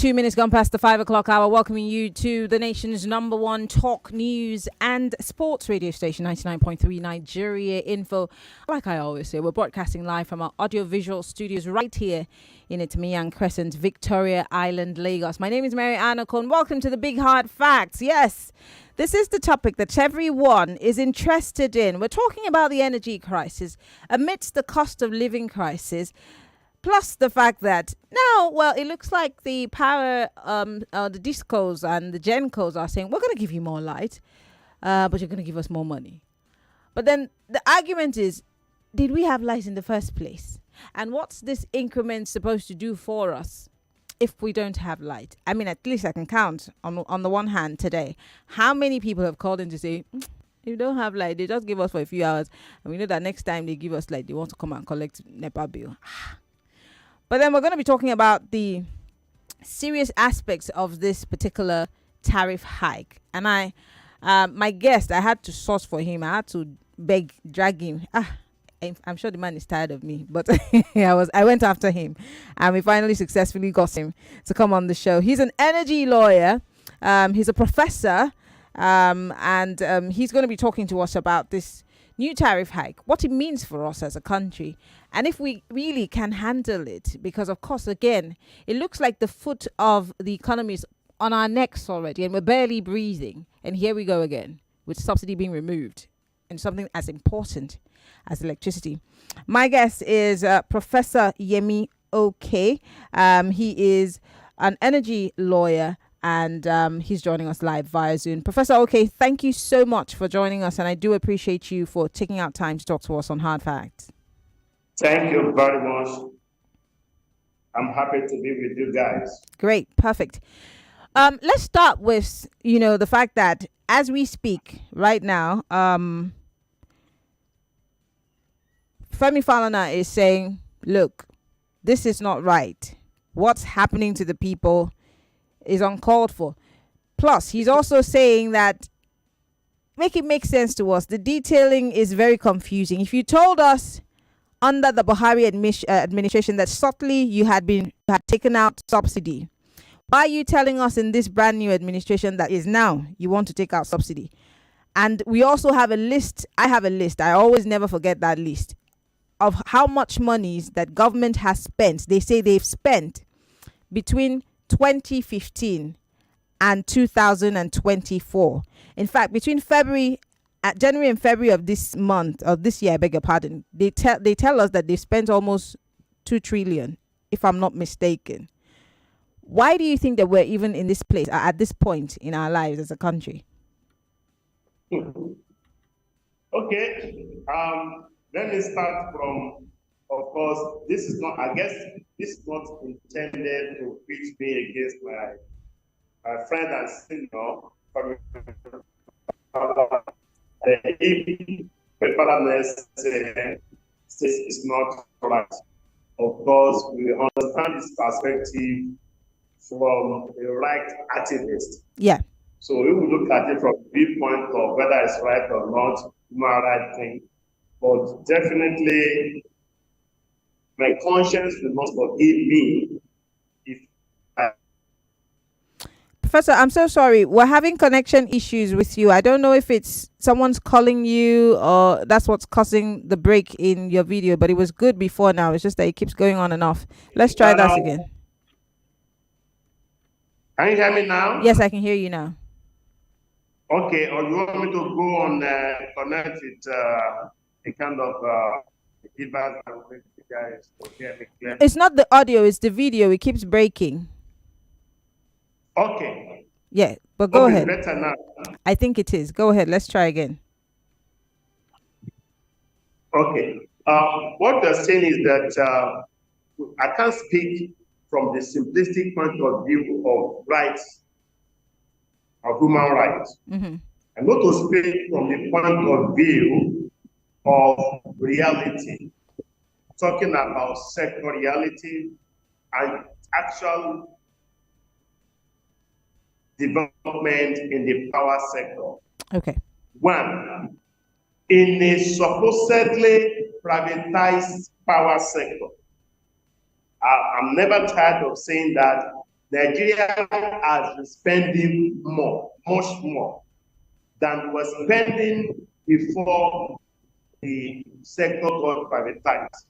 2 minutes gone past the 5 o'clock hour, welcoming you to the nation's number one talk news and sports radio station, 99.3 Nigeria Info. Like I always say, we're broadcasting live from our audiovisual studios right here in Itimiyan Crescent, Victoria Island, Lagos. My name is Maryann Okon. Welcome to the Big Hard Facts. Yes, this is the topic that everyone is interested in. We're talking about the energy crisis amidst the cost of living crisis. Plus the fact that now, well, it looks like the power, the discos and the gencos are saying, we're going to give you more light, but you're going to give us more money. But then the argument is, did we have light in the first place? And what's this increment supposed to do for us if we don't have light? I mean, at least I can count on the one hand today. How many people have called in to say, if you don't have light, they just give us for a few hours. And we know that next time they give us light, they want to come and collect NEPA bill. But then we're going to be talking about the serious aspects of this particular tariff hike. And my guest, I had to source for him. I had to drag him. I'm sure the man is tired of me, but I went after him, and we finally successfully got him to come on the show. He's an energy lawyer. He's a professor, and he's going to be talking to us about this new tariff hike, what it means for us as a country, and if we really can handle it. Because, of course, again, it looks like the foot of the economy is on our necks already, and we're barely breathing. And here we go again, with subsidy being removed, and something as important as electricity. My guest is Professor Yemi Okon. He is an energy lawyer, and he's joining us live via Zoom. Professor Okon, thank you so much for joining us, and I do appreciate you for taking out time to talk to us on Hard Facts. Thank you very much. I'm happy to be with you guys. Great, perfect. Let's start with, the fact that as we speak right now, Femi Falana is saying, look, this is not right. What's happening to the people is uncalled for. Plus, he's also saying that make it make sense to us. The detailing is very confusing. If you told us under the Buhari administration that subtly you had taken out subsidy, why are you telling us in this brand new administration that is now you want to take out subsidy? And we also have a list. I have a list. I always never forget that list of how much monies that government has spent. They say they've spent between 2015 and 2024. In fact, between January and February of this month, of this year, I beg your pardon, they tell us that they spent almost 2 trillion, if I'm not mistaken. Why do you think that we're even in this place at this point in our lives as a country? Okay. Let me start from, of course, this is not intended to pitch me against my friend and senior. If the fatherness is not right, of course, we understand this perspective from a right activist. Yeah. So we will look at it from the viewpoint of whether it's right or not, human right thing. But definitely, my conscience will not forgive me if Professor, I'm so sorry. We're having connection issues with you. I don't know if it's someone's calling you or that's what's causing the break in your video, but it was good before now. It's just that it keeps going on and off. Let's try that again. Can you hear me now? Yes, I can hear you now. Okay, or you want me to go on connect it, a kind of feedback and make you guys hear me clearly? It's not the audio, it's the video. It keeps breaking. Okay. Yeah, but go ahead. Better now. I think it is. Go ahead. Let's try again. Okay. What they're saying is that I can't speak from the simplistic point of view of rights, of human rights. Mm-hmm. I'm going to speak from the point of view of reality, talking about sector reality and actual development in the power sector. Okay. One, in a supposedly privatized power sector, I'm never tired of saying that Nigeria has been spending more, much more, than was spending before the sector got privatized.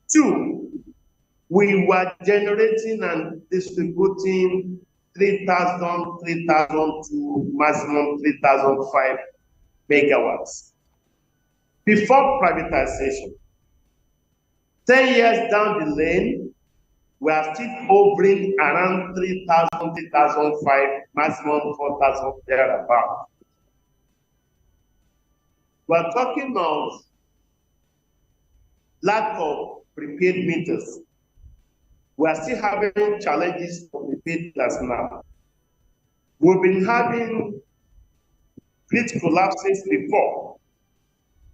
Two, we were generating and distributing 3,000 to maximum 3,005 megawatts. Before privatization, 10 years down the lane, we are still hovering around 3,000, 3,005, maximum 4,000 thereabout. We're talking of lack of prepaid meters. We are still having challenges of prepaid meters now. We've been having grid collapses before.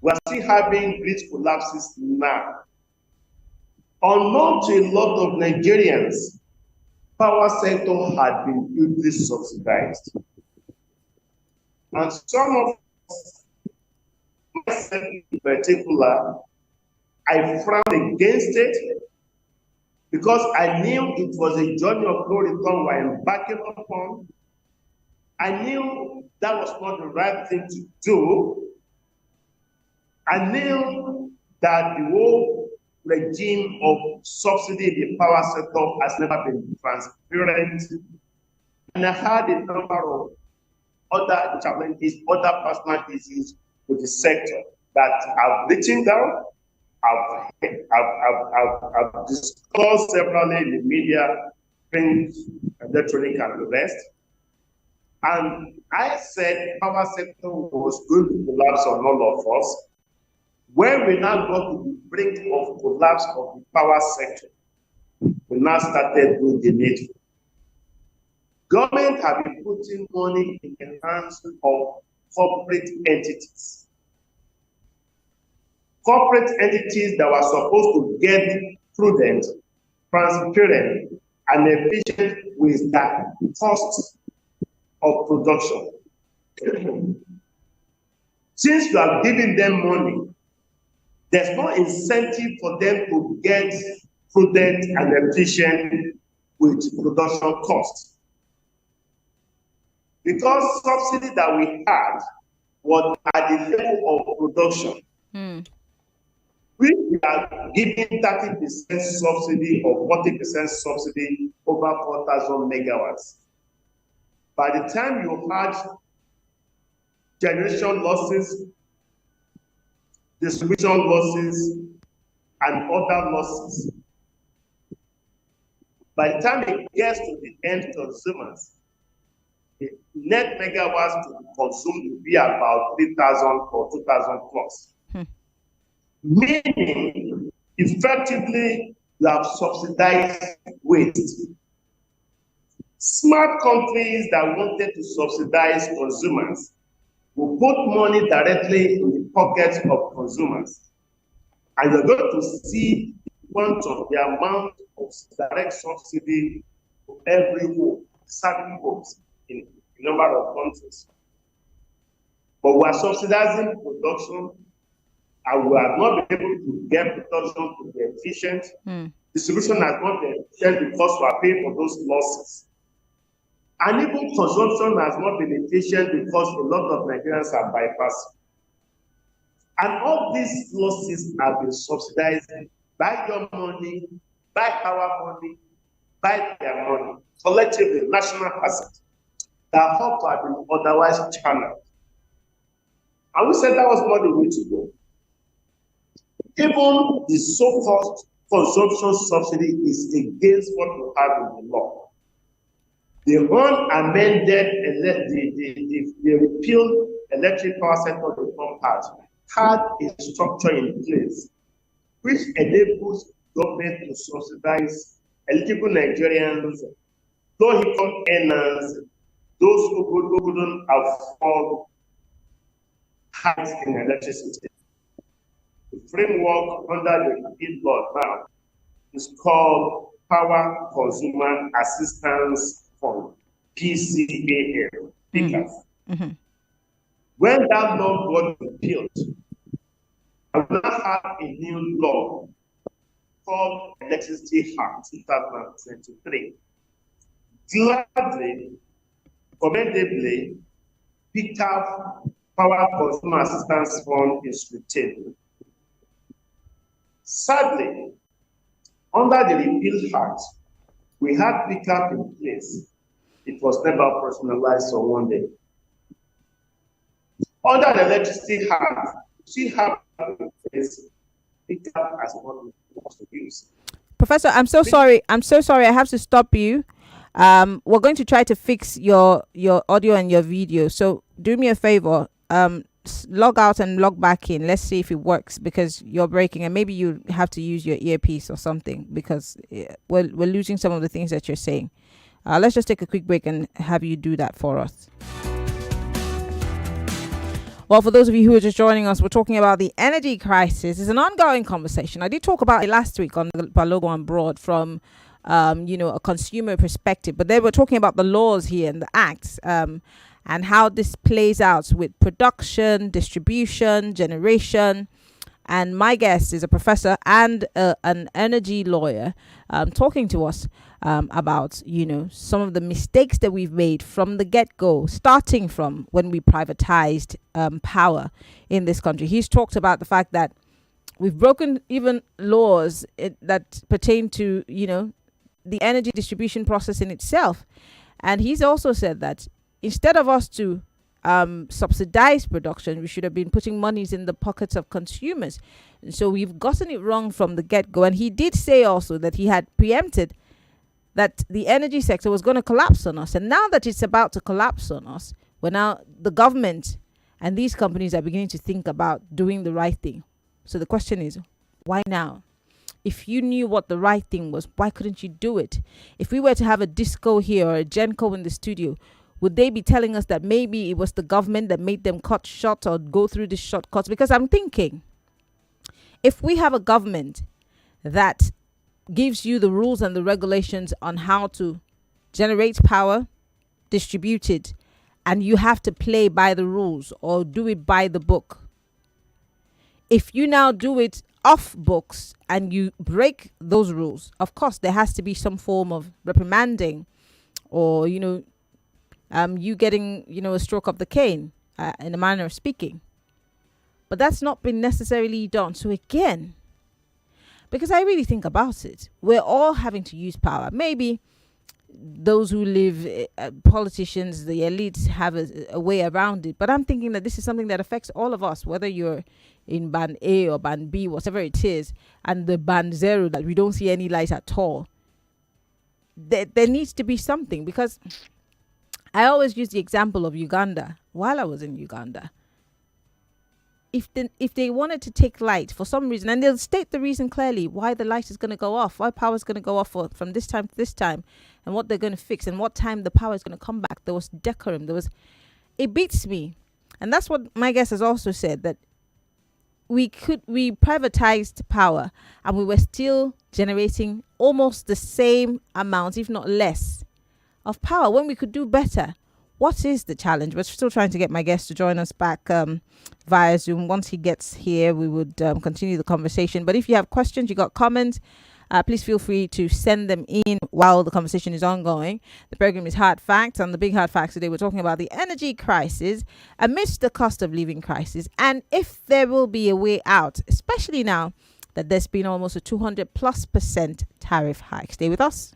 We are still having grid collapses now. Unknown to a lot of Nigerians, power sector had been hugely subsidized. And some of us, myself in particular, I frowned against it because I knew it was a journey of no return we're embarking upon. I knew that was not the right thing to do. I knew that the whole regime of subsidy in the power sector has never been transparent. And I had a number of other challenges, other personal issues with the sector that I've written down, I've discussed severally in the media, print, electronic, and the rest. And I said power sector was going to collapse on all of us. When we now got to the brink of collapse of the power sector, we now started doing the needful. Government have been putting money in the hands of corporate entities. Corporate entities that were supposed to get prudent, transparent, and efficient with the cost of production. Since you are giving them money, there's no incentive for them to get prudent and efficient with production costs. Because subsidy that we had was at the level of production. We are giving 30% subsidy or 40% subsidy over 4,000 megawatts. By the time you had generation losses, distribution losses, and other losses, by the time it gets to the end consumers, the net megawatts to be consumed will be about 3,000 or 2,000 plus. Meaning, effectively, you have subsidized waste. Smart countries that wanted to subsidize consumers will put money directly in the pockets of consumers. And you're going to see the amount of direct subsidy to every home, certain homes in a number of countries. But we are subsidizing production, and we have not been able to get production to be efficient. Distribution has not been efficient because we are paying for those losses. And even consumption has not been efficient because a lot of Nigerians are bypassing. And all these losses have been subsidized by your money, by our money, by their money, collectively, national assets that ought to have been otherwise channeled. And we said that was not the way to go. Even the so-called consumption subsidy is against what we have in the law. The unamended, the repealed electric power sector reform act had a structure in place which enables government to subsidize eligible Nigerians, low-income earners, those who couldn't afford hikes in electricity. The framework under the repealed law now is called Power Consumer Assistance Fund, PCAF. When that law got repealed, I will now have a new law called Electricity Act 2023. Gladly, commendably, picked up Power Consumer Assistance Fund is retained. Sadly, under the Repeal Act, we had pickup in place. It was never personalized on one day. Under the Electricity Act, we have in place pickup as what we want to use. Professor, I'm so sorry. I have to stop you. We're going to try to fix your audio and your video. So do me a favor. Log out and log back in. Let's see if it works, because you're breaking, and maybe you have to use your earpiece or something, because we're losing some of the things that you're saying. Let's just take a quick break and have you do that for us. Well, for those of you who are just joining us, we're talking about the energy crisis. It's an ongoing conversation. I did talk about it last week on Balogo and Broad from a consumer perspective, but they were talking about the laws here and the acts, and how this plays out with production, distribution, generation. And my guest is a professor and an energy lawyer, talking to us about, some of the mistakes that we've made from the get-go, starting from when we privatized power in this country. He's talked about the fact that we've broken even laws that pertain to, the energy distribution process in itself. And he's also said that instead of us to subsidize production, we should have been putting monies in the pockets of consumers. And so we've gotten it wrong from the get-go. And he did say also that he had preempted that the energy sector was going to collapse on us. And now that it's about to collapse on us, the government and these companies are beginning to think about doing the right thing. So the question is, why now? If you knew what the right thing was, why couldn't you do it? If we were to have a disco here or a Genco in the studio, would they be telling us that maybe it was the government that made them cut short or go through the shortcuts? Because I'm thinking, if we have a government that gives you the rules and the regulations on how to generate power, distribute it, and you have to play by the rules or do it by the book. If you now do it off books and you break those rules, of course, there has to be some form of reprimanding or, you getting, a stroke of the cane, in a manner of speaking. But that's not been necessarily done. So again, because I really think about it, we're all having to use power. Maybe those who live, politicians, the elites have a way around it. But I'm thinking that this is something that affects all of us, whether you're in band A or band B, whatever it is, and the band 0 that we don't see any light at all. There needs to be something, because I always use the example of Uganda. While I was in Uganda, if they wanted to take light for some reason, and they'll state the reason clearly why the light is going to go off, why power is going to go off from this time to this time, and what they're going to fix, and what time the power is going to come back. There was decorum. It beats me. And that's what my guest has also said, that we privatized power and we were still generating almost the same amount, if not less, of power when we could do better. What is the challenge? We're still trying to get my guest to join us back via Zoom. Once he gets here, we would continue the conversation. But if you have questions, you got comments, please feel free to send them in while the conversation is ongoing. The program is Hard Facts. On the Big Hard Facts today, we're talking about the energy crisis amidst the cost of living crisis, and if there will be a way out, especially now that there's been almost a 200+% tariff hike. Stay with us.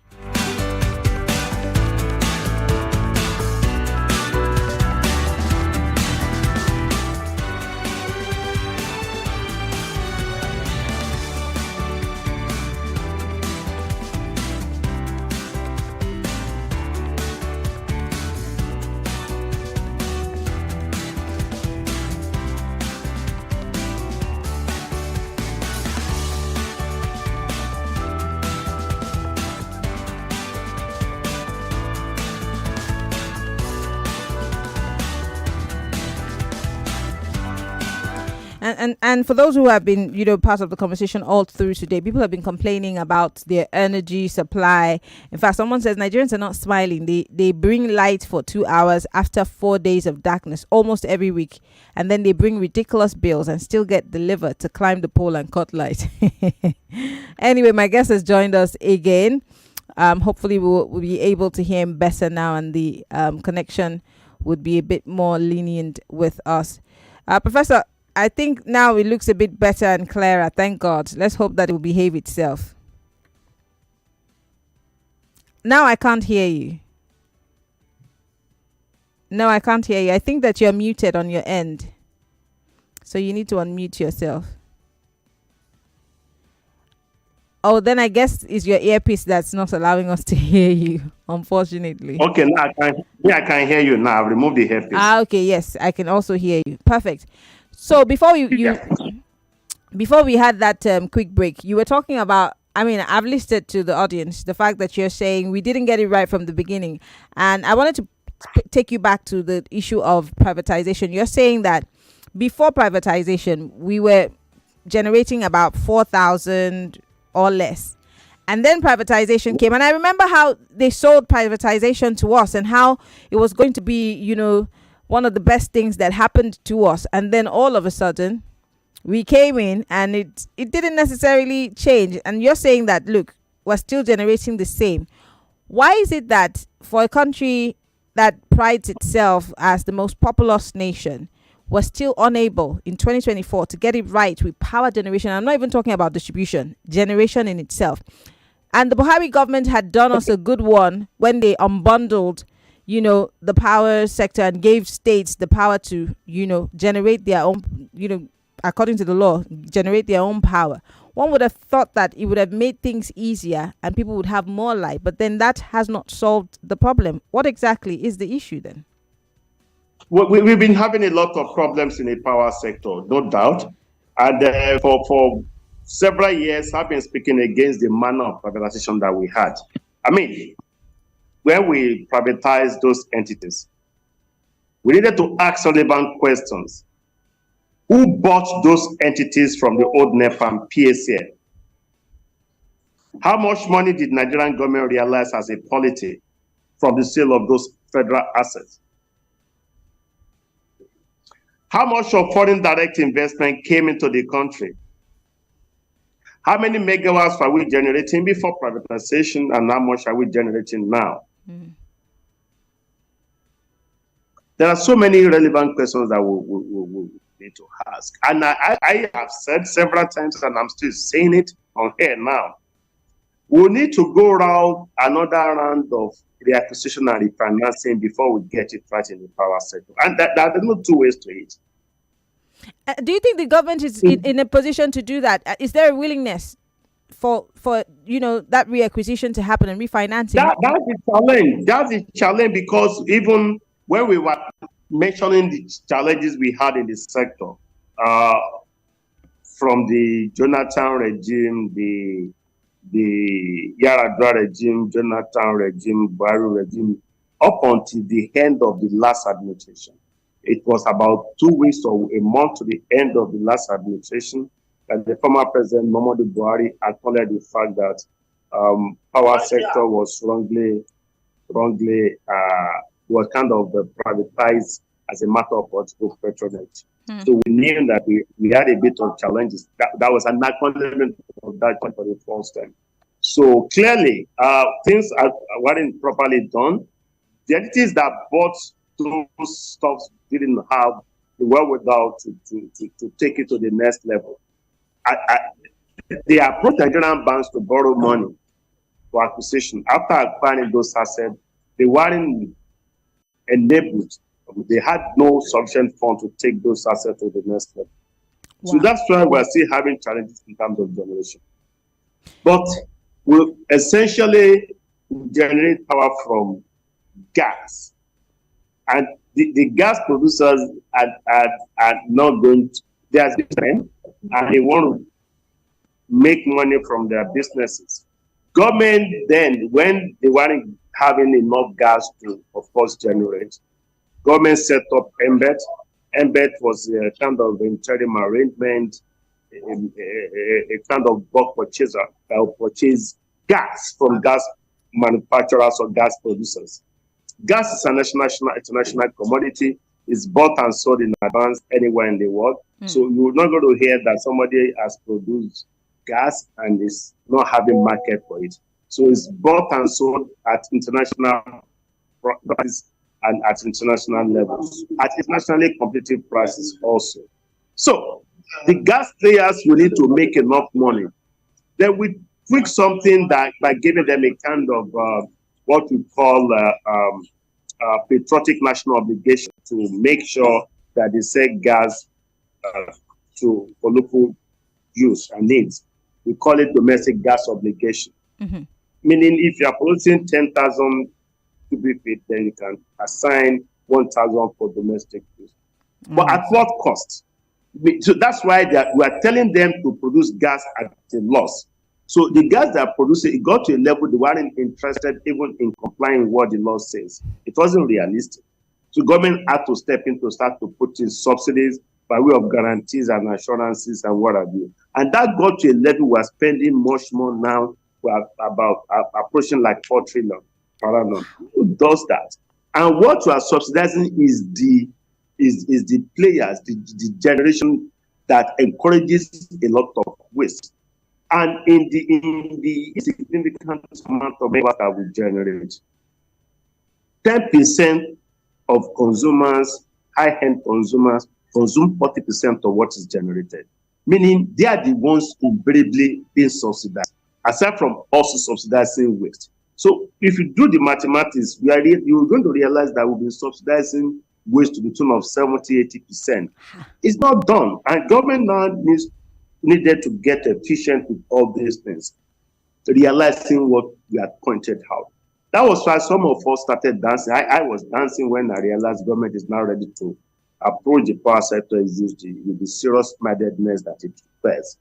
And for those who have been, part of the conversation all through today, people have been complaining about their energy supply. In fact, someone says Nigerians are not smiling. They bring light for 2 hours after 4 days of darkness almost every week, and then they bring ridiculous bills and still get delivered to climb the pole and cut light. Anyway, my guest has joined us again. Hopefully we'll be able to hear him better now, and the connection would be a bit more lenient with us. Professor, I think now it looks a bit better and clearer. Thank God. Let's hope that it will behave itself. Now I can't hear you. No, I can't hear you. I think that you're muted on your end. So you need to unmute yourself. Oh, then I guess it's your earpiece that's not allowing us to hear you, unfortunately. Okay, now I can hear you now. I've removed the earpiece. Okay, yes, I can also hear you. Perfect. So before before we had that quick break, you were talking about, I've listed to the audience the fact that you're saying we didn't get it right from the beginning. And I wanted to take you back to the issue of privatization. You're saying that before privatization, we were generating about 4,000 or less. And then privatization came. And I remember how they sold privatization to us and how it was going to be, one of the best things that happened to us. And then all of a sudden, we came in and it didn't necessarily change. And you're saying that, look, we're still generating the same. Why is it that for a country that prides itself as the most populous nation, we're still unable in 2024 to get it right with power generation? I'm not even talking about distribution, generation in itself. And the Buhari government had done us a good one when they unbundled, the power sector and gave states the power to, generate their own, according to the law, generate their own power. One would have thought that it would have made things easier and people would have more light, but then that has not solved the problem. What exactly is the issue then? Well, we've been having a lot of problems in the power sector, no doubt. And for several years, I've been speaking against the manner of privatization that we had. When we privatized those entities, we needed to ask relevant questions. Who bought those entities from the old NEPA and PSA? How much money did Nigerian government realize as a polity from the sale of those federal assets? How much of foreign direct investment came into the country? How many megawatts are we generating before privatization, and how much are we generating now? There are so many relevant questions that we need to ask. And I have said several times, and I'm still saying it on air now, we'll need to go around another round of reacquisition and refinancing before we get it right in the power sector. And there are no two ways to it. Do you think the government is in a position to do that? Is there a willingness for that reacquisition to happen and refinancing? That's a challenge. That's a challenge, because even when we were mentioning the challenges we had in the sector, from the Jonathan regime, the Yar'Adua regime, Jonathan regime, Buhari regime, up until the end of the last administration. It was about 2 weeks or a month to the end of the last administration that the former president, Muhammadu Buhari, acknowledged the fact that power sector was wrongly was kind of privatized as a matter of political patronage. So we knew that we had a bit of challenges. That was an acknowledgement of that for the first time. So clearly, things weren't properly done. The entities that bought those stocks didn't have the wherewithal to take it to the next level. They approached Nigerian banks to borrow money for acquisition. After acquiring those assets, they weren't enabled. They had no sufficient fund to take those assets to the next level. Wow. So that's why we're still having challenges in terms of generation. But we essentially generate power from gas. And the gas producers are not going to, they are different, and they want to make money from their businesses. Government then, when they weren't having enough gas to, of course, generate, government set up embed embed was a kind of interim arrangement, a kind of bulk purchaser that will purchase gas from gas manufacturers or gas producers. Gas is an international commodity. It's bought and sold in advance anywhere in the world. So you're not going to hear that somebody has produced gas and is not having market for it. So it's bought and sold at international prices and at international levels, at internationally competitive prices also. So the gas players will need to make enough money. Then we tweak something that by giving them a kind of what we call patriotic national obligation to make sure that they sell gas for local use and needs. We call it domestic gas obligation. Meaning if you are producing 10,000 cubic feet, then you can assign 1,000 for domestic use. But at what cost? So that's why we are telling them to produce gas at a loss. So the gas that are producing, it got to a level they weren't interested even in complying with what the law says. It wasn't realistic. So government had to step in to start to put in subsidies by way of guarantees and assurances and what have you. And that got to a level we're spending much more now. We're about approaching like 4 trillion per annum. Who does that? And what we are subsidizing is the players, the generation that encourages a lot of waste. And in the significant amount of waste that we generate, 10% of consumers, high-end consumers, consume 40% of what is generated. Meaning they are the ones invariably being subsidized, aside from also subsidizing waste. So if you do the mathematics, you're going to realize that we've been subsidizing waste to the tune of 70-80%. It's not done. And government now needed to get efficient with all these things, realizing what we had pointed out. That was why some of us started dancing. I was dancing when I realized government is now ready to approach the power sector with the serious-mindedness that it requires.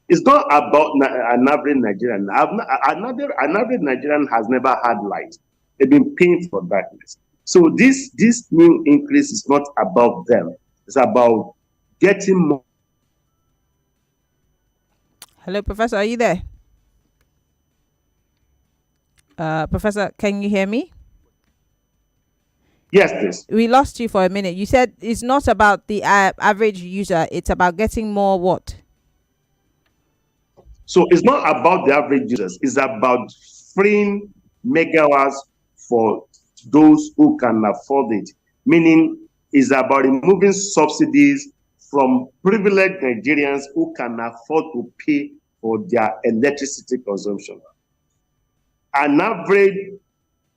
It's not about an average Nigerian. An average Nigerian has never had light. They've been paying for darkness. So this new increase is not about them. It's about getting more. Hello, Professor, are you there? Professor, can you hear me? Yes, please. We lost you for a minute. You said it's not about the average user. It's about getting more what? So it's not about the average users. It's about freeing megawatts for those who can afford it. Meaning, it's about removing subsidies from privileged Nigerians who can afford to pay for their electricity consumption. An average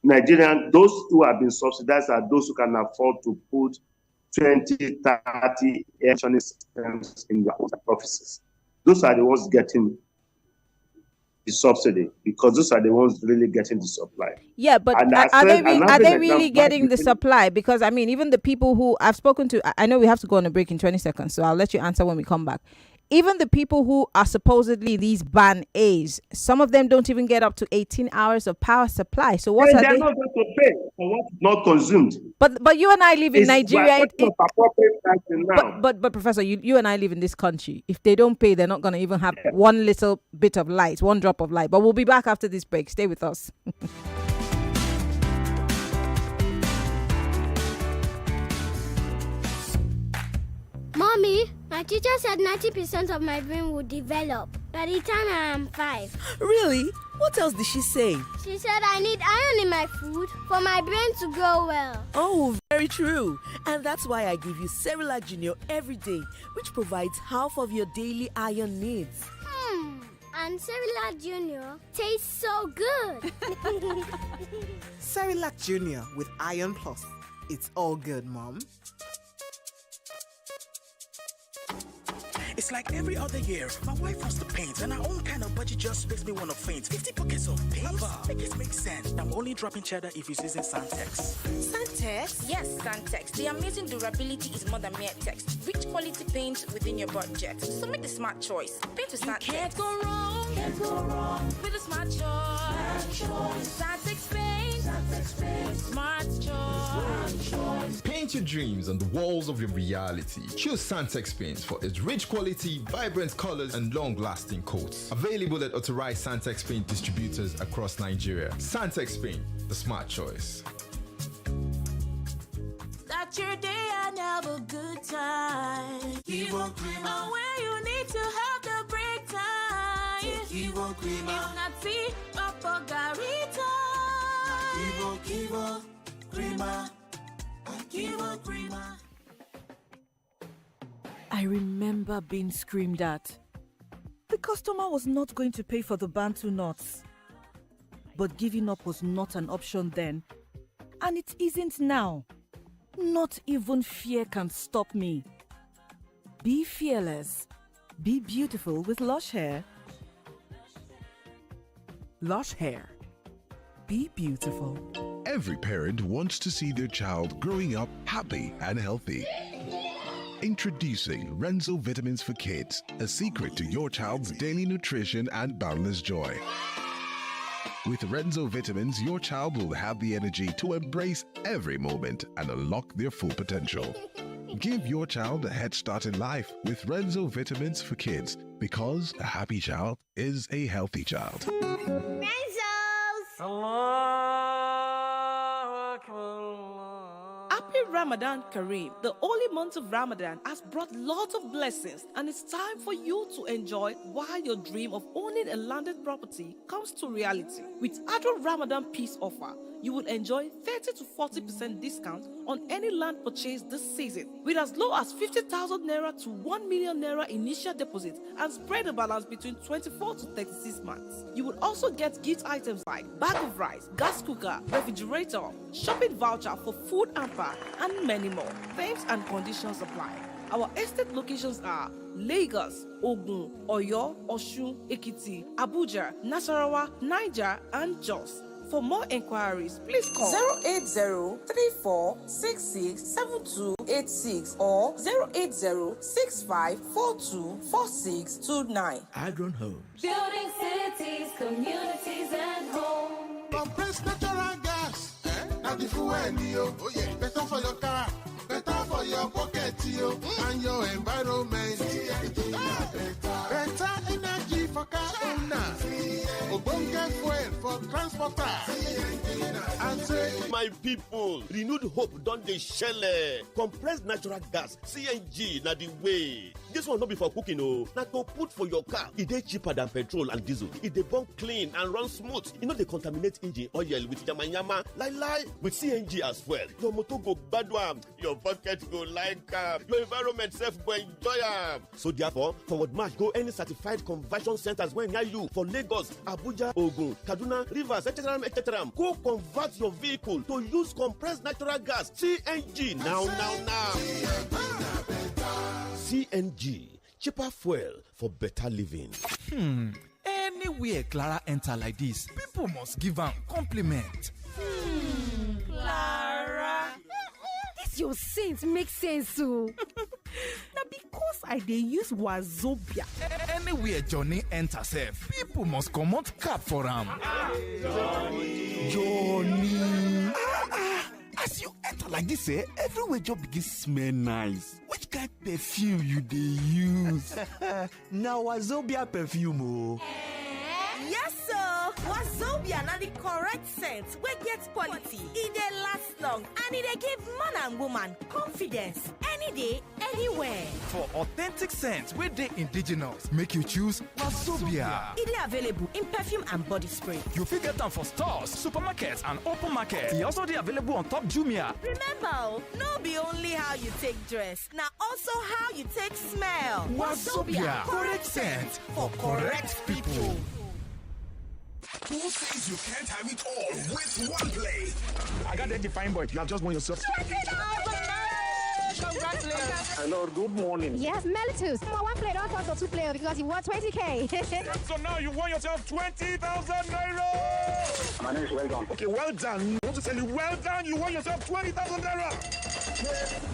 Nigerian, those who have been subsidized are those who can afford to put 20, 30 air conditioning systems in their offices. Those are the ones getting the subsidy because those are the ones really getting the supply. Yeah, but are they really getting the supply? Because I mean, even the people who I've spoken to, I know we have to go on a break in 20 seconds, so I'll let you answer when we come back. Even the people who are supposedly these ban A's, some of them don't even get up to 18 hours of power supply. So what are they're they? not going to pay for what's not consumed. But you and I live in Nigeria. But Professor, you and I live in this country. If they don't pay, they're not going to even have one little bit of light, one drop of light. But we'll be back after this break. Stay with us. Mommy, my teacher said 90% of my brain will develop by the time I am 5. Really? What else did she say? She said I need iron in my food for my brain to grow well. Oh, very true. And that's why I give you Cerelac Junior every day, which provides half of your daily iron needs. And Cerelac Junior tastes so good. Cerelac Junior with Iron Plus. It's all good, Mom. It's like every other year. My wife wants to paint, and her own kind of budget just makes me want to faint. 50 buckets of paint? Make it make sense. I'm only dropping cheddar if it's using Santex. Santex? Yes, Santex. The amazing durability is more than mere text. Rich quality paint within your budget. So make the smart choice. Paint with Santex. Can't go wrong. With a smart choice. Santex paint. Smart choice. Paint your dreams on the walls of your reality. Choose Santex Paint for its rich quality, vibrant colors, and long-lasting coats. Available at authorized Santex Paint distributors across Nigeria. Santex Paint, the smart choice. Start your day and have a good time. Kivo Creamer. And where you need to have the break time. Kivo Creamer. If not tea, Papa Garita. Kivo Creamer. Kivo Creamer. I remember being screamed at. The customer was not going to pay for the Bantu nuts. But giving up was not an option then. And it isn't now. Not even fear can stop me. Be fearless. Be beautiful with Lush Hair. Lush Hair. Be beautiful. Every parent wants to see their child growing up happy and healthy. Introducing Renzo Vitamins for Kids, a secret to your child's daily nutrition and boundless joy. With Renzo Vitamins, your child will have the energy to embrace every moment and unlock their full potential. Give your child a head start in life with Renzo Vitamins for Kids, because a happy child is a healthy child. Renzos! Happy Ramadan Kareem. The holy month of Ramadan has brought lots of blessings, and it's time for you to enjoy while your dream of owning a landed property comes to reality. With Adro Ramadan Peace Offer, you will enjoy 30 to 40% discount on any land purchase this season, with as low as 50,000 naira to 1 million naira initial deposit, and spread the balance between 24 to 36 months. You will also get gift items like bag of rice, gas cooker, refrigerator, shopping voucher for food hamper, and many more. Terms and conditions apply. Our estate locations are Lagos, Ogun, Oyo, Osun, Ekiti, Abuja, Nasarawa, Niger, and Jos. For more inquiries, please call 080-3466-7286 or 080-6542-4629. Adron Homes. Building cities, communities, and homes. Compressed natural gas. Now the fuel, oh yeah. Better for your car, better for your pocket, and your environment. Better energy for car owners. Obonga fuel for transporters. And say, my people, renewed hope don dey shele. Compressed natural gas (CNG) na the way. This one not be for cooking, oh. Now to put for your car. It is cheaper than petrol and diesel. It dey burn clean and run smooth. You know they contaminate engine oil with yama lie with CNG as well. Your motor go badwam, your pocket go like your environment self go enjoy am. So therefore, forward march go any certified conversion centers when near you for Lagos, Abuja, Ogun, Kaduna, Rivers, etc. Go convert your vehicle to use compressed natural gas (CNG) now. CNG, cheaper fuel for better living. Anywhere Clara enter like this, people must give am compliment. Clara. This your sense makes sense, so. Now because I dey use Wazobia. Anywhere Johnny enter sef, people must comot cap for am. Johnny. As you enter like this, everywhere just begin smell nice. Which kind perfume you dey use? Now Wazobia perfume, oh. Yes, sir. Wazobia na the correct scent. We get quality. It dey last long and it dey give man and woman confidence any day, anywhere. For authentic scent wey dey indigenous, make you choose Wazobia. It dey available in perfume and body spray. You fit get them for stores, supermarkets, and open market. E also dey available on top Jumia. Remember, no be only how you take dress, now also how you take smell. Wazobia, correct scent for correct people. Who says you can't have it all with one play? I got that defined boy. You have just won yourself. Congratulations. Hello, good morning. Yes, Melitus. One player, don't talk to two players because you won 20K. So now you won yourself 20,000 naira. My name is Well Done. Okay, well done. I want to tell you, well done. You won yourself 20,000 naira.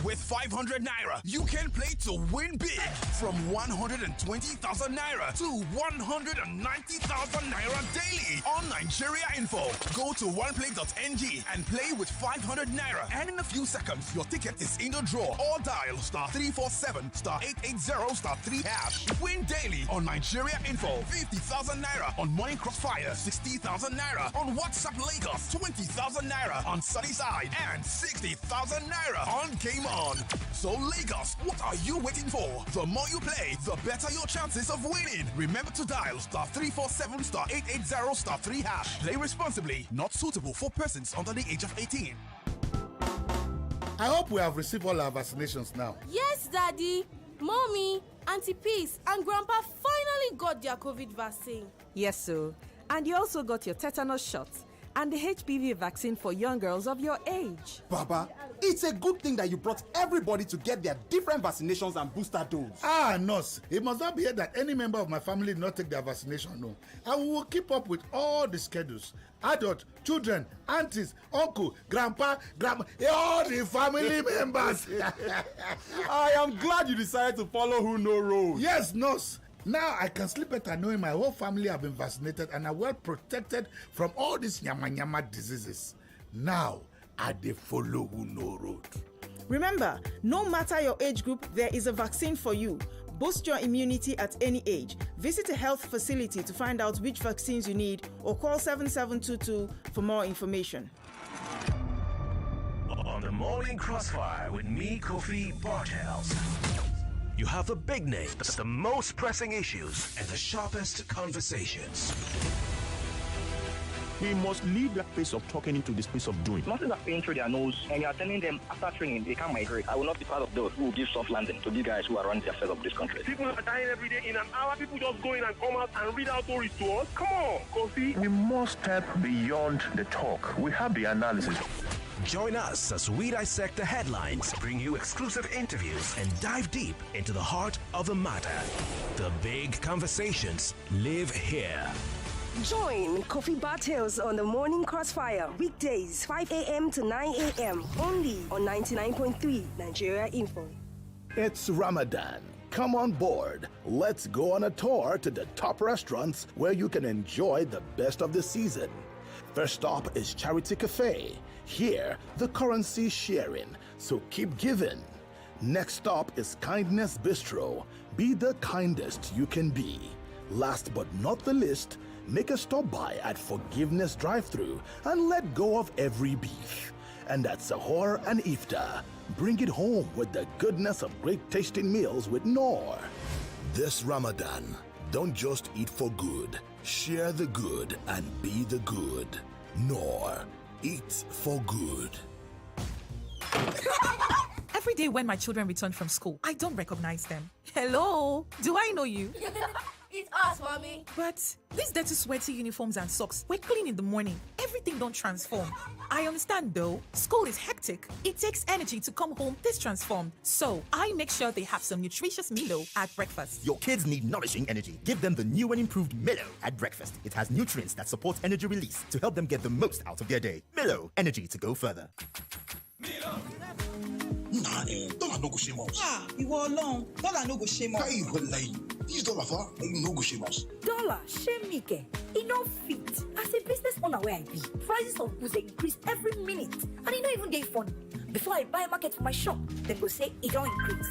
With 500 naira, you can play to win big. From 120,000 naira to 190,000 naira daily on Nigeria Info. Go to oneplay.ng and play with 500 naira. And in a few seconds, your ticket is in the draw. Or dial *347 *880 *3#. Win daily on Nigeria Info. 50,000 naira on Morning Crossfire. 60,000 naira on WhatsApp Lagos. 20,000 naira on Sunnyside. And 60,000 naira on Game On. So Lagos, what are you waiting for? The more you play, the better your chances of winning. Remember to dial *347 *880 *3#. Play responsibly. Not suitable for persons under the age of 18. I hope we have received all our vaccinations now. Yes, Daddy. Mommy, Auntie Peace, and Grandpa finally got their COVID vaccine. Yes, sir. And you also got your tetanus shot and the HPV vaccine for young girls of your age. Baba, it's a good thing that you brought everybody to get their different vaccinations and booster dose. Nurse, it must not be here that any member of my family did not take their vaccination, no. And we will keep up with all the schedules. Adult, children, aunties, uncle, grandpa, grandma, all the family members. I am glad you decided to follow who no road. Yes, nurse. Now I can sleep better knowing my whole family have been vaccinated and are well protected from all these nyama diseases. Now I dey follow who no road. Remember, no matter your age group, there is a vaccine for you. Boost your immunity at any age. Visit a health facility to find out which vaccines you need or call 7722 for more information. On the Morning Crossfire with me, Kofi Bartels. You have the big names, the most pressing issues, and the sharpest conversations. We must leave that place of talking into the space of doing. Nothing that's paying through their nose, and you are telling them after training they can't migrate. I will not be part of those who will give soft landing to these guys who are running the affairs of this country. People are dying every day. In an hour, people just go in and come out and read out stories to us. Come on, Kofi. We must step beyond the talk. We have the analysis. Join us as we dissect the headlines, bring you exclusive interviews, and dive deep into the heart of the matter. The big conversations live here. Join Kofi Bartels on the Morning Crossfire, weekdays 5 a.m. to 9 a.m. only on 99.3 Nigeria Info. It's Ramadan. Come on board. Let's go on a tour to the top restaurants where you can enjoy the best of the season. First stop is Charity Cafe. Here, the currency is sharing, so keep giving. Next stop is Kindness Bistro. Be the kindest you can be. Last but not the least, make a stop by at Forgiveness Drive-Thru and let go of every beef. And at Sahur and Iftar, bring it home with the goodness of great tasting meals with Noor. This Ramadan, don't just eat for good. Share the good and be the good. Noor, eat for good. Every day when my children return from school, I don't recognize them. Hello, do I know you? It's us, Mommy. But these dirty, sweaty uniforms and socks, we're clean in the morning. Everything don't transform. I understand though, school is hectic. It takes energy to come home this transformed. So I make sure they have some nutritious Milo at breakfast. Your kids need nourishing energy. Give them the new and improved Milo at breakfast. It has nutrients that support energy release to help them get the most out of their day. Milo, energy to go further. Dollar no go shame us. Ìwọ Ọlọ́run, dollar no go shame us. Kai wallahi, this dollar fa no go shame us. Dollar shame me ke. E no fit. As a business owner where I be, prices of goods dey increase every minute, and e no even dey funny. Before I buy market for my shop, dem go say e don increase.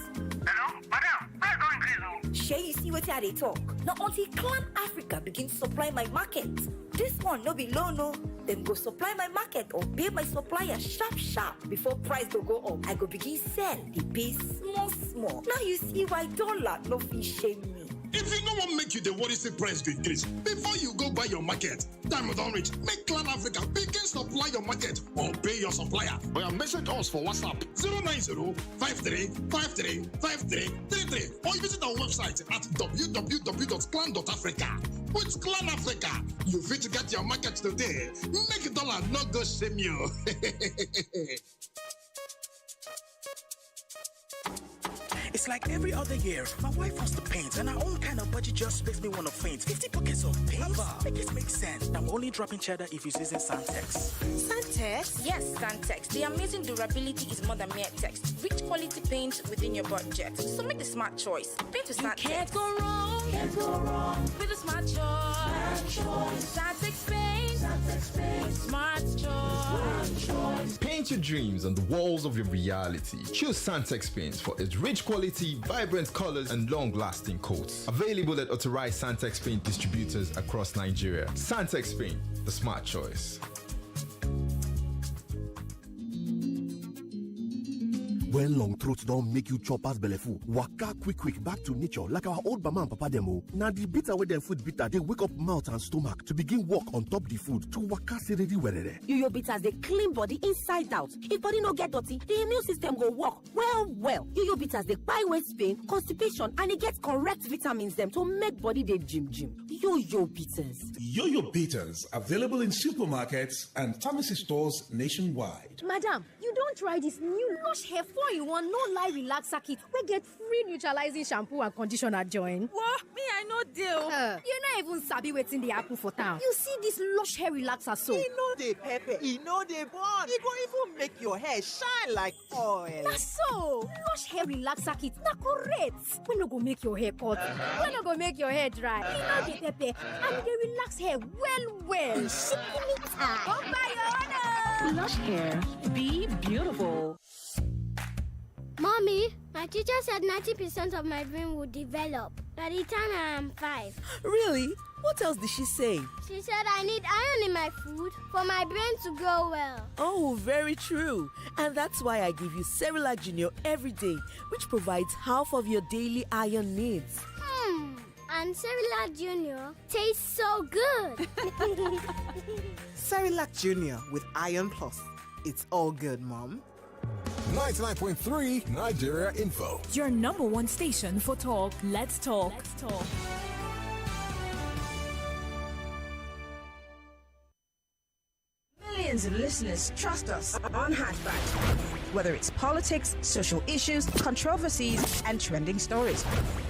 Hello, madam, price don increase o. Shey you see wetin I dey talk? Na until Clan Africa begin supply my market. This one no be loan o. Dem go supply my market or pay my supplier sharp before price go up. I go begin sell, dey pay small. Now you see why dollar no fit shame me. If you no wan make you the worry say price go increase, before you go buy your market, time don reach. Make Clan Africa begin supply your market or pay your supplier. Or message us for WhatsApp 090-5353-3333 or you visit our website at www.clan.africa. With Clan Africa, you fit get your market today. Make dollar not go shame you. It's like every other year, my wife wants to paint, and our own kind of budget just makes me want to faint. 50 buckets of paint? Make it make sense. I'm only dropping cheddar if you're using Santex. Santex? Yes, Santex. The amazing durability is more than mere text. Rich quality paint within your budget. So make the smart choice. Paint with Santex. Can't go wrong. Can't go wrong with a smart choice. Santex paint. Santex paint. Smart choice. Paint your dreams on the walls of your reality. Choose Santex paints for its rich quality, vibrant colors, and long-lasting coats. Available at authorized Santex paint distributors across Nigeria. Santex paint, the smart choice. When long throat don't make you chop as belleful, waka quick back to nature like our old mama and papa demo. Now the bitter with them food bitter, they wake up mouth and stomach to begin work on top the food to waka see ready where. Yo bitters they clean body inside out. If body no get dirty, the immune system go work well. Yo bitters they buy waist pain, constipation, and it gets correct vitamins them to make body they gym. Yo bitters. Yo bitters available in supermarkets and pharmacy stores nationwide. Madam, you don't try this new Lush Hair 4-in-1 no lie relaxer kit. We get free neutralizing shampoo and conditioner join. What? Me I know deal. You not even sabi waiting the apple for town. You see this Lush Hair relaxer so. You know they pepper, you know they burn. You go even make your hair shine like oil. That's so. Lush Hair relaxer kit na correct. We no go make your hair cut. We no go make your hair dry. You know they pepper and they relax hair well. Come by your Lush Hair. Be beautiful. Mommy, my teacher said 90% of my brain will develop by the time I am 5. Really? What else did she say? She said I need iron in my food for my brain to grow well. Oh, very true. And that's why I give you Cerelac Junior every day, which provides half of your daily iron needs. And Cerelac Junior tastes so good. Cerelac Junior with Iron Plus. It's all good, Mom. 99.3 Nigeria Info. Your number one station for talk. Let's talk. Millions of listeners trust us on Hard Facts. Whether it's politics, social issues, controversies, and trending stories,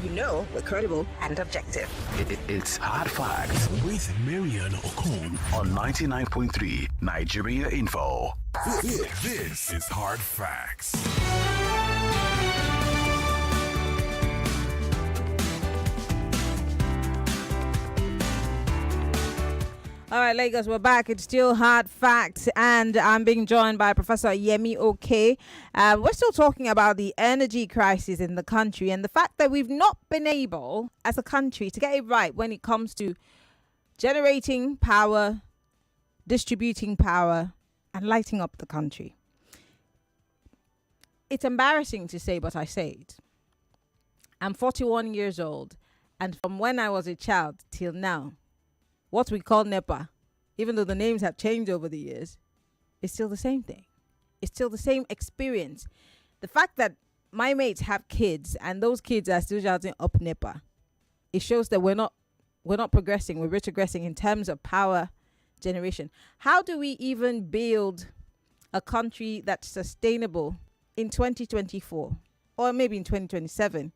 you know we're credible and objective. It's Hard Facts with Maryann Okon on 99.3 Nigeria Info. This is Hard Facts. All right, Lagos, we're back. It's still Hard Facts, and I'm being joined by Professor Yemi Okon. We're still talking about the energy crisis in the country and the fact that we've not been able, as a country, to get it right when it comes to generating power, distributing power, and lighting up the country. It's embarrassing to say, but I say it. I'm 41 years old, and from when I was a child till now, what we call NEPA, even though the names have changed over the years, it's still the same thing. It's still the same experience. The fact that my mates have kids and those kids are still shouting up NEPA, it shows that we're not progressing. We're retrogressing in terms of power generation. How do we even build a country that's sustainable in 2024 or maybe in 2027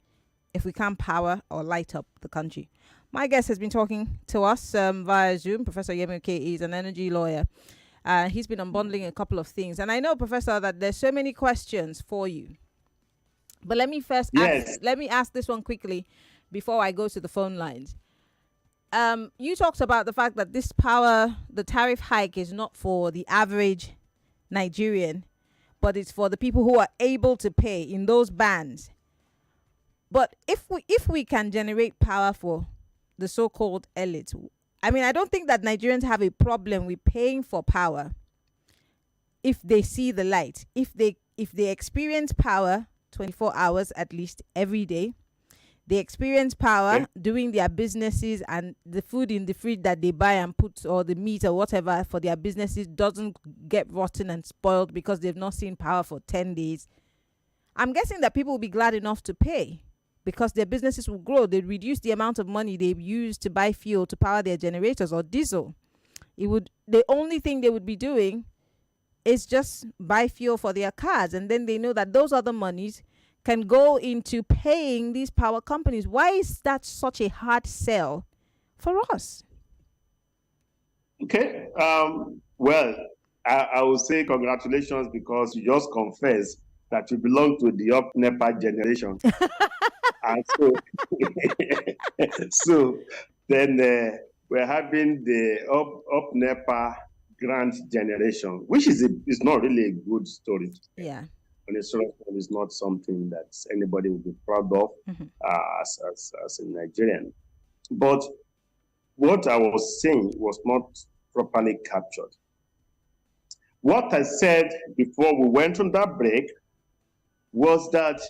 if we can't power or light up the country? My guest has been talking to us via Zoom. Professor Yemi Okon is an energy lawyer. He's been unbundling a couple of things. And I know, Professor, that there's so many questions for you. But let me first ask this one quickly before I go to the phone lines. You talked about the fact that the tariff hike is not for the average Nigerian, but it's for the people who are able to pay in those bands. But if we can generate power for the so-called elites, I mean, I don't think that Nigerians have a problem with paying for power if they see the light, if they experience power 24 hours at least every day. They experience power doing their businesses, and the food in the fridge that they buy and put, or the meat or whatever for their businesses, doesn't get rotten and spoiled because they've not seen power for 10 days. I'm guessing that people will be glad enough to pay because their businesses will grow. They reduce the amount of money they use to buy fuel to power their generators or diesel. The only thing they would be doing is just buy fuel for their cars, and then they know that those other monies can go into paying these power companies. Why is that such a hard sell for us? Okay. Well, I will say congratulations because you just confessed that you belong to the up NEPA generation. And so then we're having the up NEPA grant generation, which is not really a good story. Yeah. And it's not something that anybody would be proud of as a Nigerian. But what I was saying was not properly captured. What I said before we went on that break was that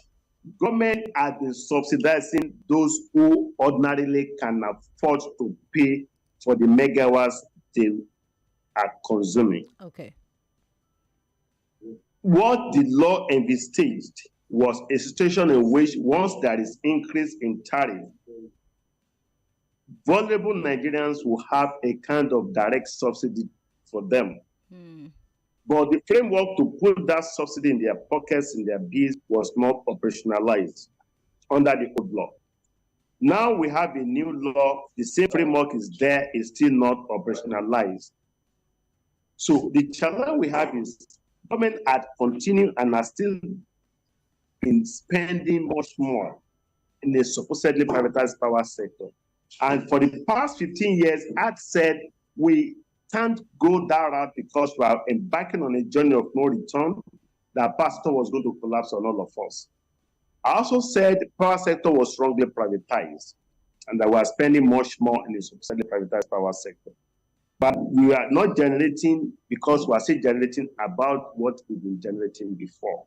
government has been subsidizing those who ordinarily can afford to pay for the megawatts they are consuming. Okay. What the law envisaged was a situation in which once there is increase in tariff, vulnerable Nigerians will have a kind of direct subsidy for them. But the framework to put that subsidy in their pockets, in their bills, was not operationalized under the old law. Now we have a new law, the same framework is there, is still not operationalized. So the challenge we have is government had continued and are still been spending much more in the supposedly privatized power sector. And for the past 15 years, I'd said we can't go that route because we are embarking on a journey of no return. That pastor was going to collapse on all of us. I also said the power sector was wrongly privatized and that we are spending much more in the supposedly privatized power sector. But we are not generating because we are still generating about what we've been generating before.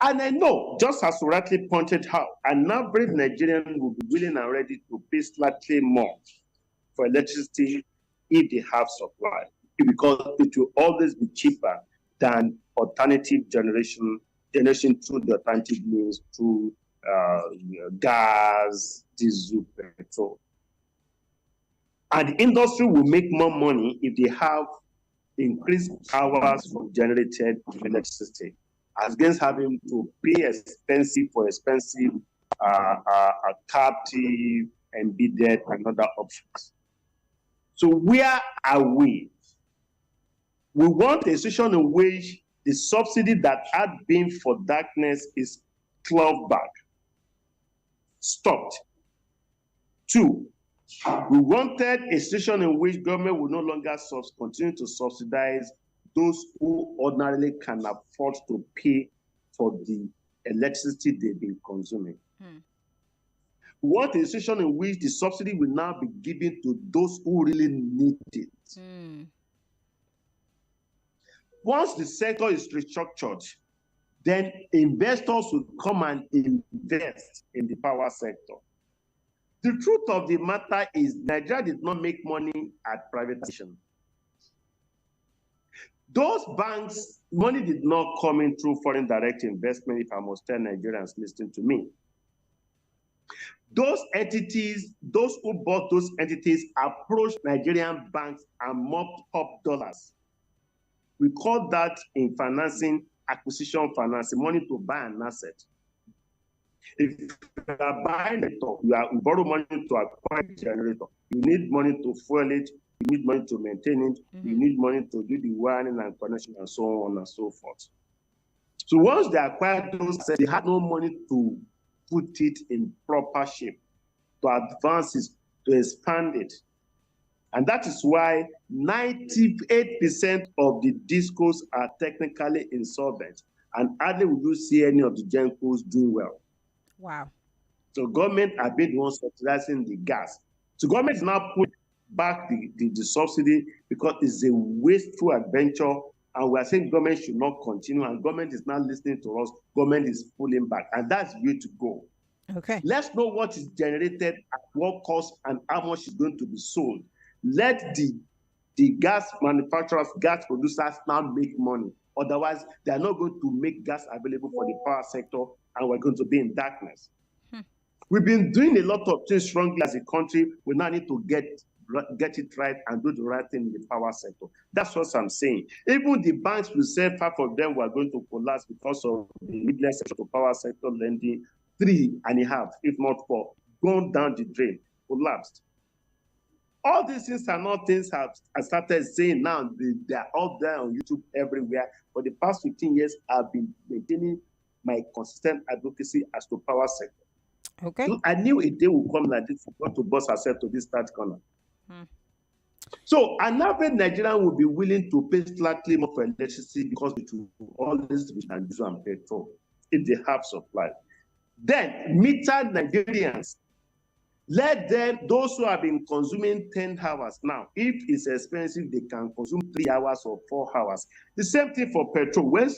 And I know, just as you rightly pointed out, an average Nigerian will be willing and ready to pay slightly more for electricity if they have supply, because it will always be cheaper than alternative generation through the alternative means, through gas, diesel, petrol. And the industry will make more money if they have increased hours from generated electricity, as against having to pay expensive captive, embedded, and other options. So where are we? We want a situation in which the subsidy that had been for darkness is clawed back, stopped. 2, we wanted a situation in which government will no longer continue to subsidize those who ordinarily can afford to pay for the electricity they've been consuming. We want a situation in which the subsidy will now be given to those who really need it. Once the sector is restructured, then investors will come and invest in the power sector. The truth of the matter is Nigeria did not make money at privatization. Those banks, money did not come in through foreign direct investment, if I must tell Nigerians listening to me. Those entities, those who bought those entities approached Nigerian banks and mopped up dollars. We call that in financing, acquisition financing, money to buy an asset. If you are buying a top, you borrow money to acquire a generator. You need money to fuel it, you need money to maintain it, you need money to do the wiring and connection and so on and so forth. So once they acquired those assets, they had no money to put it in proper shape, to advance it, to expand it. And that is why 98% of the discos are technically insolvent, and hardly will you see any of the gencos doing well. Wow. So government are being the ones subsidizing the gas. So government is now put back the subsidy because it's a wasteful adventure, and we are saying government should not continue, and government is not listening to us. Government is pulling back, and that's the way to go. Okay. Let's know what is generated, at what cost, and how much is going to be sold. Let the gas manufacturers, gas producers now make money. Otherwise, they are not going to make gas available for the power sector, and we're going to be in darkness. We've been doing a lot of things wrongly as a country. We now need to get get it right and do the right thing in the power sector. That's what I'm saying. Even the banks will say 5 of them were going to collapse because of the needless to power sector lending. 3.5, if not 4, gone down the drain, collapsed. All these things are not things I started saying now. They are out there on YouTube everywhere. For the past 15 years, I've been maintaining my consistent advocacy as to power sector. Okay. So I knew a day would come like this, not to bust ourselves to this third corner. So an average Nigerian will be willing to pay slightly more for electricity because it will all this we can do and petrol if they have supply. Then meter Nigerians. Let them, those who have been consuming 10 hours now, if it's expensive, they can consume 3 hours or 4 hours. The same thing for petrol. When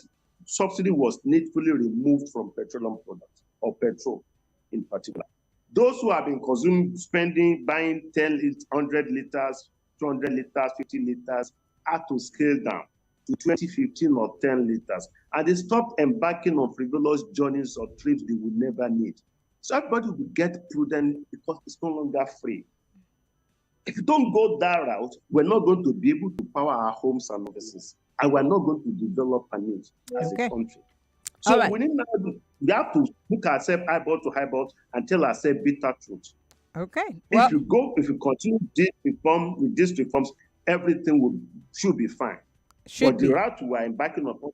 subsidy was needfully removed from petroleum products, or petrol in particular, those who have been consuming, buying 10, 100 liters, 200 liters, 50 liters, had to scale down to 20, 15, or 10 liters. And they stopped embarking on frivolous journeys or trips they would never need. So everybody will get prudent because it's no longer free. If you don't go that route, we're not going to be able to power our homes and offices, and we're not going to develop a need as a country. So we have to look ourselves eyeball to eyeball and tell ourselves bitter truth. Okay. If you continue with these reforms, everything should be fine. But the route we are embarking upon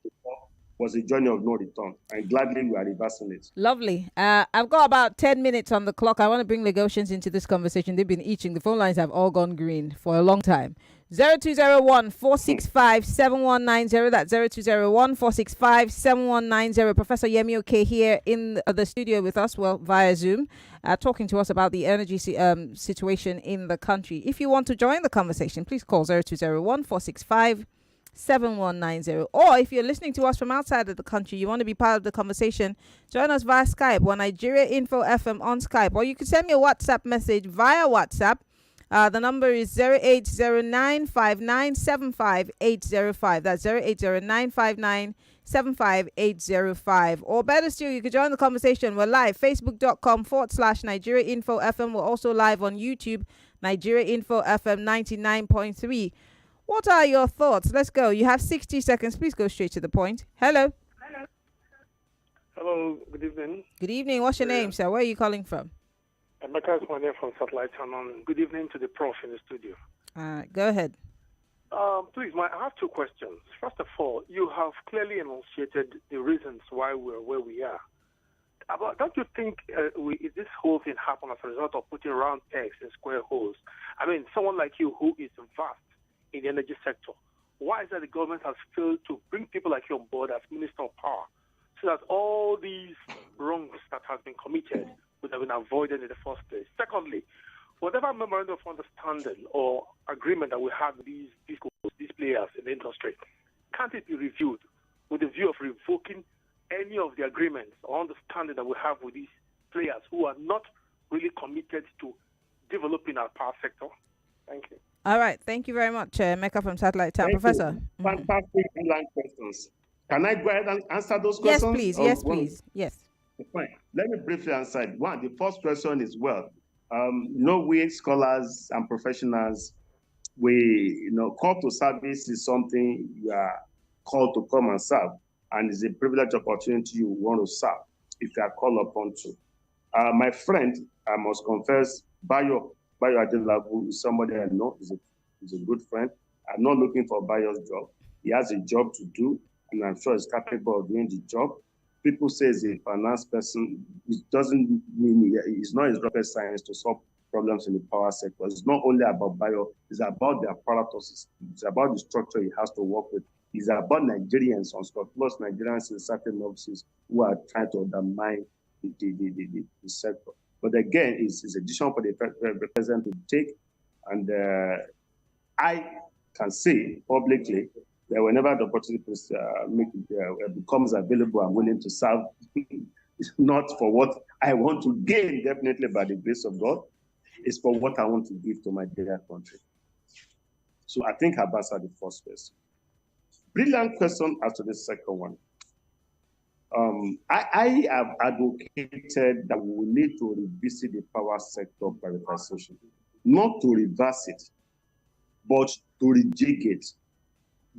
was a journey of no return, and gladly we are reversing it. Lovely. I've got about 10 minutes on the clock. I want to bring Lagosians into this conversation. They've been itching. The phone lines have all gone green for a long time. 0201 465 7190. That's 0201 465 7190. Professor Yemi Okon here in the studio with us, via Zoom, talking to us about the energy situation in the country. If you want to join the conversation, please call 0201 465 7190. Or if you're listening to us from outside of the country, you want to be part of the conversation, join us via Skype. We're Nigeria Info FM on Skype, or you can send me a WhatsApp message via WhatsApp. The number is 08095975 That's 08095975 Or better still, you can join the conversation. We're live, facebook.com/Nigeria Info FM. We're also live on YouTube, Nigeria Info FM 99.3. What are your thoughts? Let's go. You have 60 seconds. Please go straight to the point. Hello. Hello. Good evening. Good evening. What's your name, sir? Where are you calling from? Emeka is my name from Satellite Channel. Good evening to the prof in the studio. Go ahead. Please, I have 2 questions. First of all, you have clearly enunciated the reasons why we're where we are. But don't you think this whole thing happened as a result of putting round pegs in square holes? I mean, someone like you who is vast in the energy sector, why is that the government has failed to bring people like you on board as Minister of Power so that all these wrongs that have been committed would have been avoided in the first place? Secondly, whatever memorandum of understanding or agreement that we have with these players in the industry, can't it be reviewed with the view of revoking any of the agreements or understanding that we have with these players who are not really committed to developing our power sector? Thank you. All right. Thank you very much, Mecca from Satellite Town. Professor. Fantastic questions. Can I go ahead and answer those questions? Yes, please. Yes. Fine. Let me briefly answer it. One, the first question is, we scholars and professionals, call to service is something you are called to come and serve, and it's a privileged opportunity you want to serve if you are called upon to. My friend, I must confess, Bayo Adelabu is somebody I know. He's a good friend. I'm not looking for Bayo's job. He has a job to do, and I'm sure he's capable of doing the job. People say he's a finance person. It doesn't mean it's not his rocket science to solve problems in the power sector. It's not only about Bayo. It's about the apparatuses. It's about the structure he has to work with. It's about Nigerians, plus Nigerians in certain offices who are trying to undermine the sector. But again, it's a decision for the president to take. And I can say publicly that whenever the opportunity becomes available, I'm willing to serve. It's not for what I want to gain, definitely by the grace of God. It's for what I want to give to my dear country. So I think I've answered the first question. Brilliant question as to the second one. I have advocated that we need to revisit the power sector privatization. not to reverse it, but to rejig it,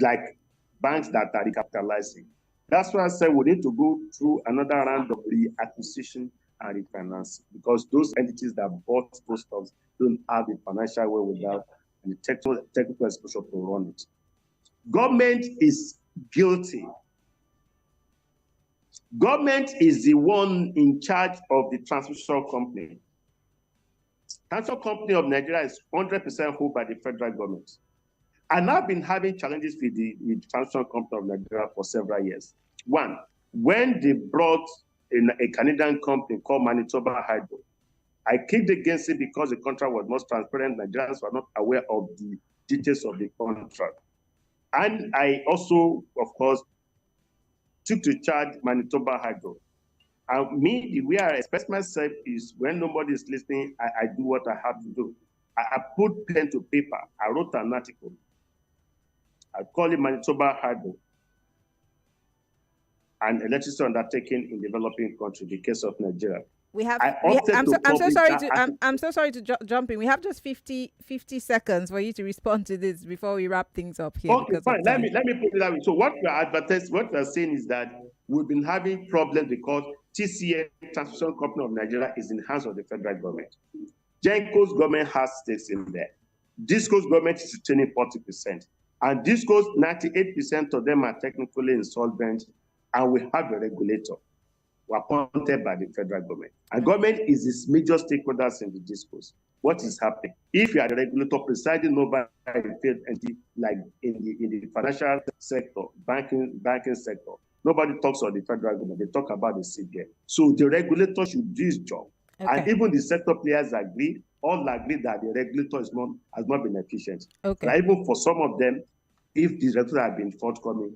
like banks that are recapitalizing. That's why I said we need to go through another round of reacquisition and refinancing, because those entities that bought those stocks don't have the financial wherewithal and the technical exposure to run it. Government is guilty. Government is the one in charge of the transmission company. Transmission company of Nigeria is 100% owned by the federal government. And I've been having challenges with the transmission company of Nigeria for several years. One, when they brought in a Canadian company called Manitoba Hydro, I kicked against it because the contract was not transparent. Nigerians were not aware of the details of the contract. And I also, of course, took to charge Manitoba Hydro. And me, the way I express myself is when nobody is listening, I do what I have to do. I put pen to paper. I wrote an article. I call it Manitoba Hydro, an electricity undertaking in developing country, the case of Nigeria. I'm so sorry to jump in. We have just 50 seconds for you to respond to this before we wrap things up here. Okay, fine. Let me put it that way. So what we're saying is that we've been having problems because TCN, Transmission Company of Nigeria, is in the hands of the federal government. Genco's government has stakes in there. Disco's government is retaining 40%. And Disco's 98% of them are technically insolvent, and we have a regulator who are appointed by the federal government. And government is its major stakeholders in the Discos. What is happening? If you are the regulator presiding over a field entity, like in the financial sector, banking sector, nobody talks of the federal government. They talk about the CBN. So the regulator should do his job. Okay. And even the sector players all agree that the regulator has not been efficient. Okay. Like even for some of them, if the regulator had been forthcoming,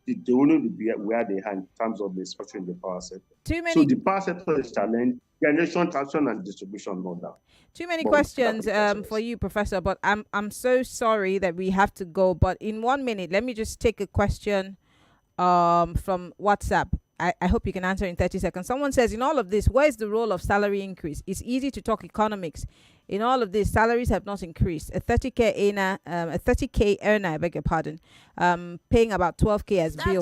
they wouldn't be where they are in terms of the structure in the power sector. So the power sector is challenged, generation, transmission, and distribution, no doubt. Too many questions for you, Professor, but I'm so sorry that we have to go. But in 1 minute, let me just take a question from WhatsApp. I hope you can answer in 30 seconds. Someone says, in all of this, where is the role of salary increase? It's easy to talk economics. In all of this, salaries have not increased. A 30K earner, I beg your pardon, paying about 12K as bill.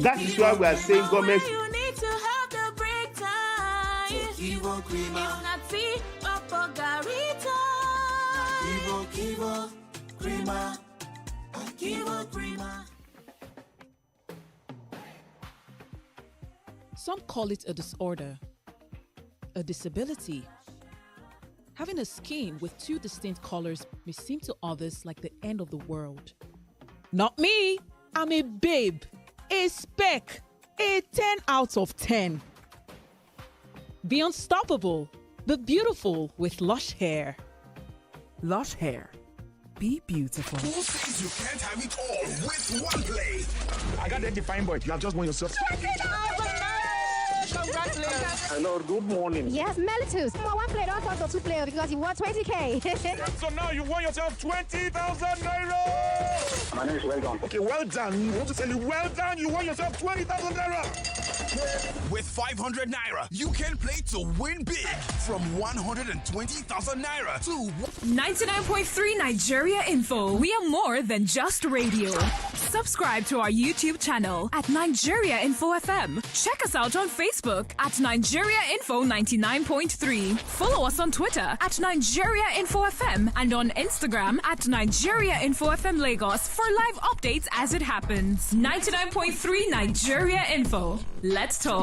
That is why we are saying government. Some call it a disorder, a disability. Having a skin with two distinct colors may seem to others like the end of the world. Not me. I'm a babe, a speck, a 10 out of 10. Be unstoppable, the beautiful with lush hair. Lush hair. Be beautiful. Who says you can't have it all with one play? I got that defined point. You have just won yourself. Congratulations. Hello, good morning. Yes, Melitus. One player, don't talk to two players because you won 20K. So now you won yourself 20,000 naira. My name is Well Done. Okay, well done. We want to tell you, well done. You won yourself 20,000 naira. With 500 naira, you can play to win big from 120,000 naira to 99.3 Nigeria Info. We are more than just radio. Subscribe to our YouTube channel at Nigeria Info FM. Check us out on Facebook at Nigeria Info 99.3. Follow us on Twitter at Nigeria Info FM and on Instagram at Nigeria Info FM Lagos for live updates as it happens. 99.3 Nigeria Info. Let's talk.